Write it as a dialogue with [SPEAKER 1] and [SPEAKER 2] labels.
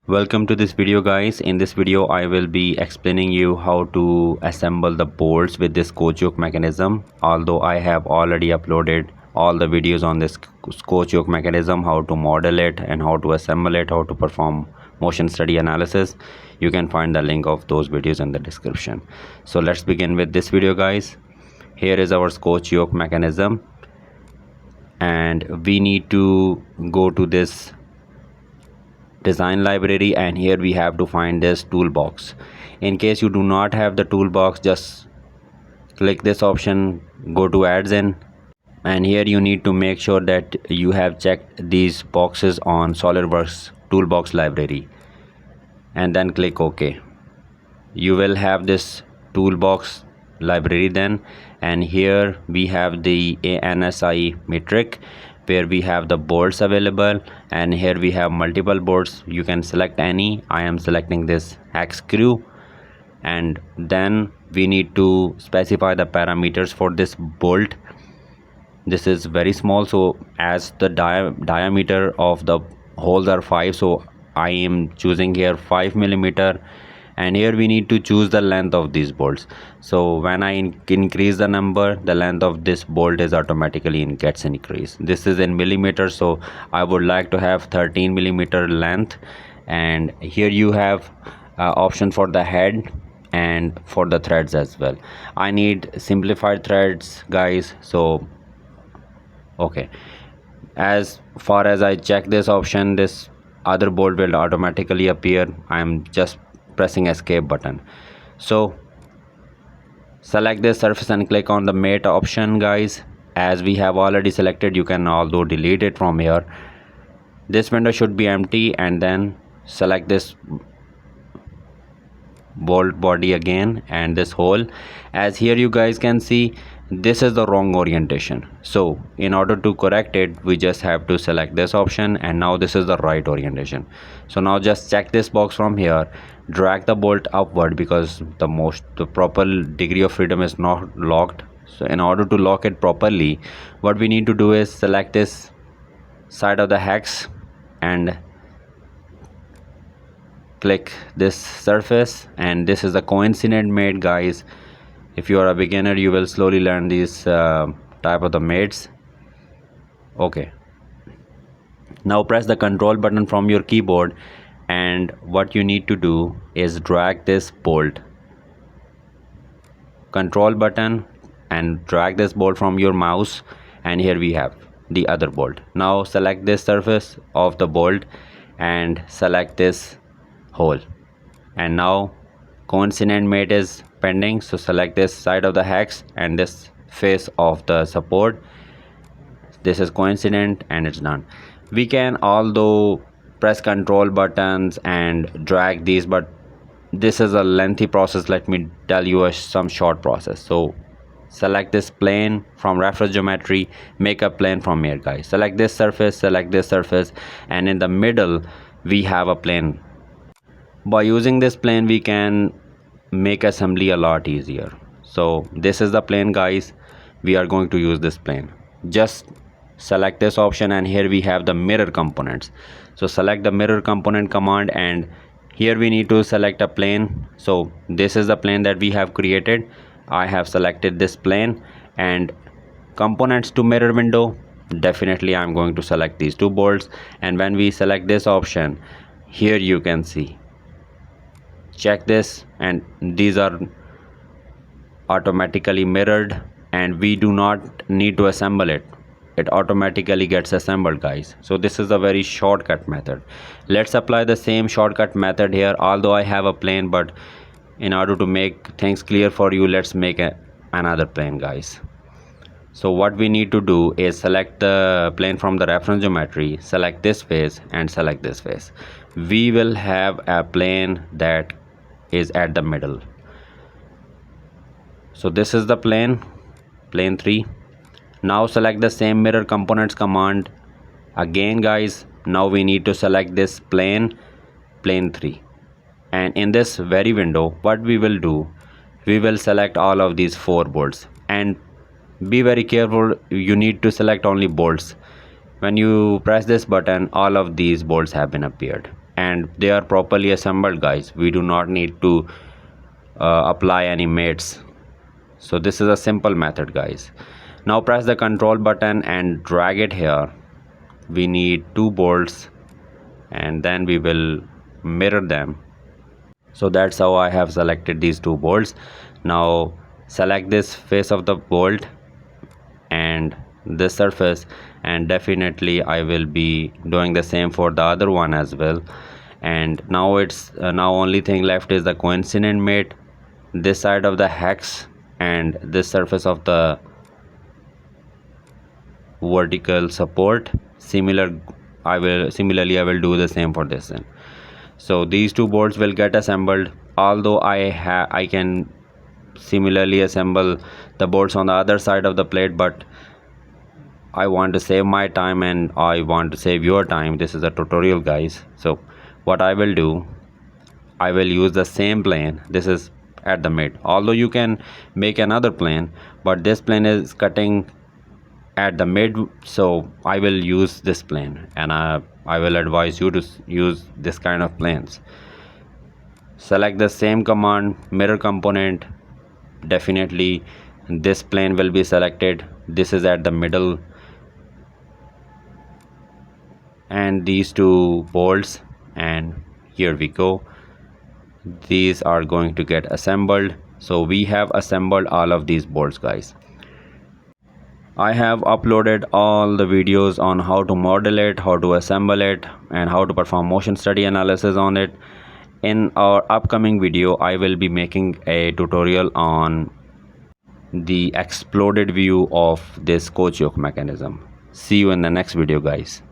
[SPEAKER 1] Welcome to this video, guys. In this video I will be explaining you how to assemble the bolts with this Scotch Yoke mechanism. Although I have already uploaded all the videos on this Scotch Yoke mechanism, how to model it and how to assemble it, how to perform motion study analysis. You can find the link of those videos in the description. So let's begin with this video, guys. Here is our Scotch Yoke mechanism, and we need to go to this design library, and here we have to find this toolbox. In case you do not have the toolbox, just click this option, go to adds in, and here you need to make sure that you have checked these boxes on Solidworks toolbox library, and then click OK. You will have this toolbox library then, and here we have the ANSI metric where we have the bolts available, and here we have multiple bolts. You can select any. I am selecting this hex screw, and then we need to specify the parameters for this bolt. This is very small, so as the diameter of the holes are 5, so I am choosing here 5 millimeter, and here we need to choose the length of these bolts. So when I increase the number, the length of this bolt is automatically gets increased. This is in millimeters, so I would like to have 13 millimeter length. And here you have option for the head and for the threads as well. I need simplified threads, guys. So okay, as far as I check this option, this other bolt will automatically appear. I am just pressing escape button. So select this surface and click on the mate option, guys. As we have already selected, you can although delete it from here. This window should be empty, and then select this bolt body again and this hole. As here you guys can see, this is the wrong orientation, so in order to correct it, we just have to select this option, and now this is the right orientation. So now just check this box from here, drag the bolt upward, because the proper degree of freedom is not locked. So in order to lock it properly, what we need to do is select this side of the hex and click this surface, and this is the coincident mate, guys. If you are a beginner, you will slowly learn these type of the mates. Okay, now press the control button from your keyboard, and what you need to do is drag this bolt, control button, and drag this bolt from your mouse, and here we have the other bolt. Now select this surface of the bolt and select this hole, and now coincident mate is pending, so select this side of the hex and this face of the support. This is coincident and it's done. We can although press control buttons and drag these, but this is a lengthy process. Let me tell you some short process. So select this plane from reference geometry, make a plane from here, guys. Select this surface, and in the middle we have a plane. By using this plane, we can make assembly a lot easier. So this is the plane, guys. We are going to use this plane. Just select this option, and here we have the mirror components. So select the mirror component command, and here we need to select a plane. So this is the plane that we have created. I have selected this plane, and components to mirror window, definitely I'm going to select these two bolts. And when we select this option, here you can see, check this, and these are automatically mirrored, and we do not need to assemble it. It automatically gets assembled, guys. So this is a very shortcut method. Let's apply the same shortcut method here. Although I have a plane, but in order to make things clear for you, let's make another plane, guys. So what we need to do is select the plane from the reference geometry, select this face and select this face. We will have a plane that is at the middle. So this is the plane 3. Now select the same mirror components command again, guys. Now we need to select this plane 3, and in this very window, what we will do, we will select all of these 4 bolts, and be very careful, you need to select only bolts. When you press this button, all of these bolts have been appeared. and they are properly assembled, guys. We do not need to apply any mates. So this is a simple method, guys. Now press the control button and drag it here. We need 2 bolts and then we will mirror them. So that's how I have selected these 2 bolts. Now select this face of the bolt and this surface, and definitely I will be doing the same for the other one as well. And now it's now only thing left is the coincident mate, this side of the hex and this surface of the vertical support. Similarly I will do the same for this one. So these 2 bolts will get assembled, although I can similarly assemble the bolts on the other side of the plate, but I want to save my time and I want to save your time. This is a tutorial, guys. So what I will do, I will use the same plane. This is at the mid, although you can make another plane, but this plane is cutting at the mid, so I will use this plane, and I will advise you to use this kind of planes. Select the same command, mirror component. Definitely this plane will be selected. This is at the middle, and these 2 bolts, and here we go. These are going to get assembled. So we have assembled all of these bolts, guys. I have uploaded all the videos on how to model it, how to assemble it, and how to perform motion study analysis on it. In our upcoming video, I will be making a tutorial on the exploded view of this Scotch yoke mechanism. See you in the next video, guys.